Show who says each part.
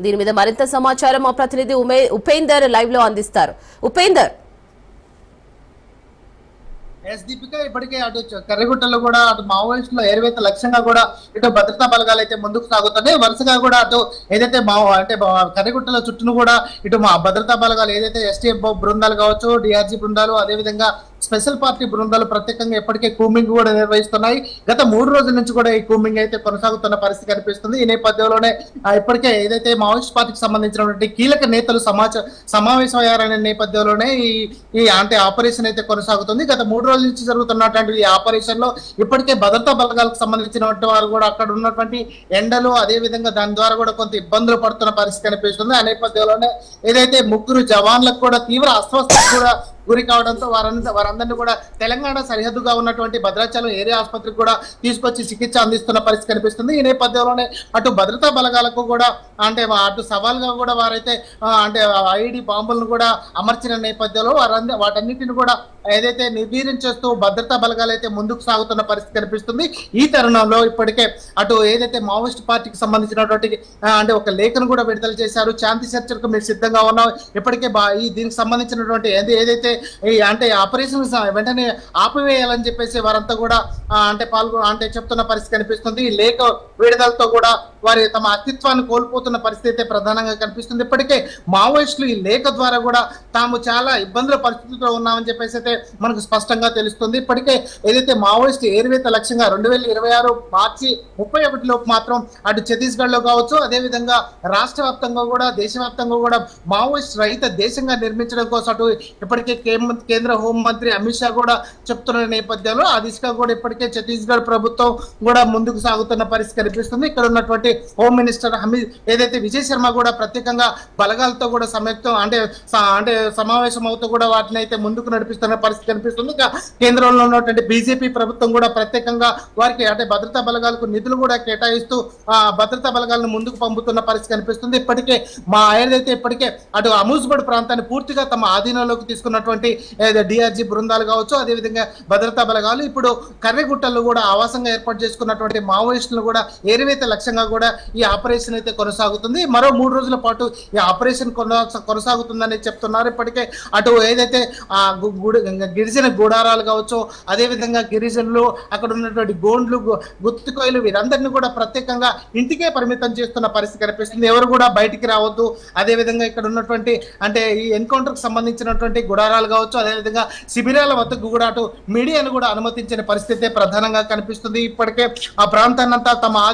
Speaker 1: దీని మీద మరింత సమాచారం మా ప్రతినిధి ఉపేందర్ లైవ్ లో అందిస్తారు. ఉపేందర్,
Speaker 2: దీపిక ఇప్పటికే అటు కర్రిగుట్టలో కూడా అటు మావోయిస్టుల ఏర్వేత లక్ష్యంగా కూడా ఇటు భద్రతా బలగాలు అయితే ముందుకు సాగుతున్నాయి. వరుసగా కూడా అటు ఏదైతే కర్రిగుట్టల చుట్టూ కూడా ఇటు మా భద్రతా బలగాలు ఏదైతే ఎస్టీఎఫ్ బృందాలు కావచ్చు, డిఆర్జీ బృందాలు, అదేవిధంగా స్పెషల్ పార్టీ బృందాలు ప్రత్యేకంగా ఇప్పటికే కూంబింగ్ కూడా నిర్వహిస్తున్నాయి. గత 3 రోజుల నుంచి కూడా ఈ కూంబింగ్ అయితే కొనసాగుతున్న పరిస్థితి కనిపిస్తుంది. ఈ నేపథ్యంలోనే ఇప్పటికే ఏదైతే మావోయిస్ట్ పార్టీకి సంబంధించినటువంటి కీలక నేతలు సమావేశం అయ్యారనే నేపథ్యంలోనే ఈ అంటే ఆపరేషన్ అయితే కొనసాగుతుంది. గత 3 రోజుల నుంచి జరుగుతున్నటువంటి ఈ ఆపరేషన్ లో ఇప్పటికే భద్రతా బలగాలకు సంబంధించినటువంటి వారు కూడా అక్కడ ఉన్నటువంటి ఎండలు, అదే విధంగా దాని ద్వారా కూడా కొంత ఇబ్బందులు పడుతున్న పరిస్థితి కనిపిస్తుంది. ఆ నేపథ్యంలోనే ఏదైతే 3 జవాన్లకు కూడా తీవ్ర అస్వస్థతకు కూడా గురి కావడంతో వారందరినీ కూడా తెలంగాణ సరిహద్దుగా ఉన్నటువంటి భద్రాచలం ఏరియా ఆసుపత్రికి కూడా తీసుకొచ్చి చికిత్స అందిస్తున్న పరిస్థితి కనిపిస్తుంది. ఈ నేపథ్యంలోనే అటు భద్రతా బలగాలకు కూడా అంటే అటు సవాల్గా కూడా వారైతే అంటే ఐఈడి బాంబులను కూడా అమర్చిన నేపథ్యంలో వాటన్నిటిని కూడా ఏదైతే నిర్వీర్యం చేస్తూ భద్రతా బలగాలు అయితే ముందుకు సాగుతున్న పరిస్థితి కనిపిస్తుంది. ఈ తరుణంలో ఇప్పటికే అటు ఏదైతే మావోయిస్ట్ పార్టీకి సంబంధించినటువంటి అంటే ఒక లేఖను కూడా విడుదల చేశారు. శాంతి చర్చలకు మీరు సిద్ధంగా ఉన్నాం, ఇప్పటికే దీనికి సంబంధించినటువంటి ఏదైతే అంటే ఆపరేషన్ వెంటనే ఆపివేయాలని చెప్పేసి వారంతా కూడా అంటే చెప్తున్న పరిస్థితి కనిపిస్తుంది. ఈ లేఖ విడుదలతో కూడా వారి తమ అస్తిత్వాన్ని కోల్పోతున్న పరిస్థితి ప్రధానంగా కనిపిస్తుంది. ఇప్పటికే మావోయిస్టులు ఈ లేఖ ద్వారా కూడా తాము చాలా ఇబ్బందుల పరిస్థితుల్లో ఉన్నామని చెప్పేసి అయితే మనకు స్పష్టంగా తెలుస్తుంది. ఇప్పటికే ఏదైతే మావోయిస్ట్ ఏర్వేత లక్ష్యంగా 2026 మార్చి 31 లోపు మాత్రం అటు ఛత్తీస్గఢ్ లో కావచ్చు, అదేవిధంగా రాష్ట్ర వ్యాప్తంగా కూడా దేశవ్యాప్తంగా కూడా మావోయిస్ట్ రహిత దేశంగా నిర్మించడం కోసం అటు ఇప్పటికే కేంద్ర హోంమంత్రి అమిత్ షా కూడా చెప్తున్న నేపథ్యంలో ఆ దిశగా కూడా ఇప్పటికే ఛత్తీస్గఢ్ ప్రభుత్వం కూడా ముందుకు సాగుతున్న పరిస్థితి కనిపిస్తుంది. ఇక్కడ ఉన్నటువంటి హోమ్ మినిస్టర్ ఏదైతే విజయ్ శర్మ కూడా ప్రత్యేకంగా బలగాలతో కూడా అంటే సమావేశం అవుతూ కూడా వాటిని అయితే ముందుకు నడిపిస్తున్న పరిస్థితి కనిపిస్తుంది. కేంద్రంలో ఉన్నటువంటి బీజేపీ ప్రభుత్వం కూడా ప్రత్యేకంగా వారికి అంటే భద్రతా బలగాలకు నిధులు కూడా కేటాయిస్తూ భద్రతా బలగాలను ముందుకు పంపుతున్న పరిస్థితి కనిపిస్తుంది. ఇప్పటికే ఏదైతే ఇప్పటికే అటు అమూజ్గఢ్ ప్రాంతాన్ని పూర్తిగా తమ ఆధీనంలోకి తీసుకున్నటువంటి డిఆర్జీ బృందాలు కావచ్చు, అదేవిధంగా భద్రతా బలగాలు ఇప్పుడు కర్రెగుట్టల్లో కూడా ఆవాసంగా ఏర్పాటు చేసుకున్నటువంటి మావోయిస్టులు కూడా ఏరివేత లక్ష్యంగా కూడా ఈ ఆపరేషన్ అయితే కొనసాగుతుంది. మరో 3 రోజుల పాటు ఈ ఆపరేషన్ కొనసాగుతుందని చెప్తున్నారు. ఇప్పటికే అటు ఏదైతే గిరిజన గూడారాలు కావచ్చు, అదేవిధంగా గిరిజనులు, అక్కడ ఉన్నటువంటి గోండ్లు, గుత్తికోయలు వీరందరినీ కూడా ప్రత్యేకంగా ఇంటికే పరిమితం చేస్తున్న పరిస్థితి కనిపిస్తుంది. ఎవరు కూడా బయటికి రావద్దు. అదేవిధంగా ఇక్కడ ఉన్నటువంటి అంటే ఈ ఎన్కౌంటర్ కు సంబంధించినటువంటి గుడారాలు కావచ్చు, అదేవిధంగా శిబిరాల వద్దకు కూడా అటు మీడియాను కూడా అనుమతించిన పరిస్థితి ప్రధానంగా కనిపిస్తుంది. ఇప్పటికే ఆ ప్రాంతాన్నంతా తమ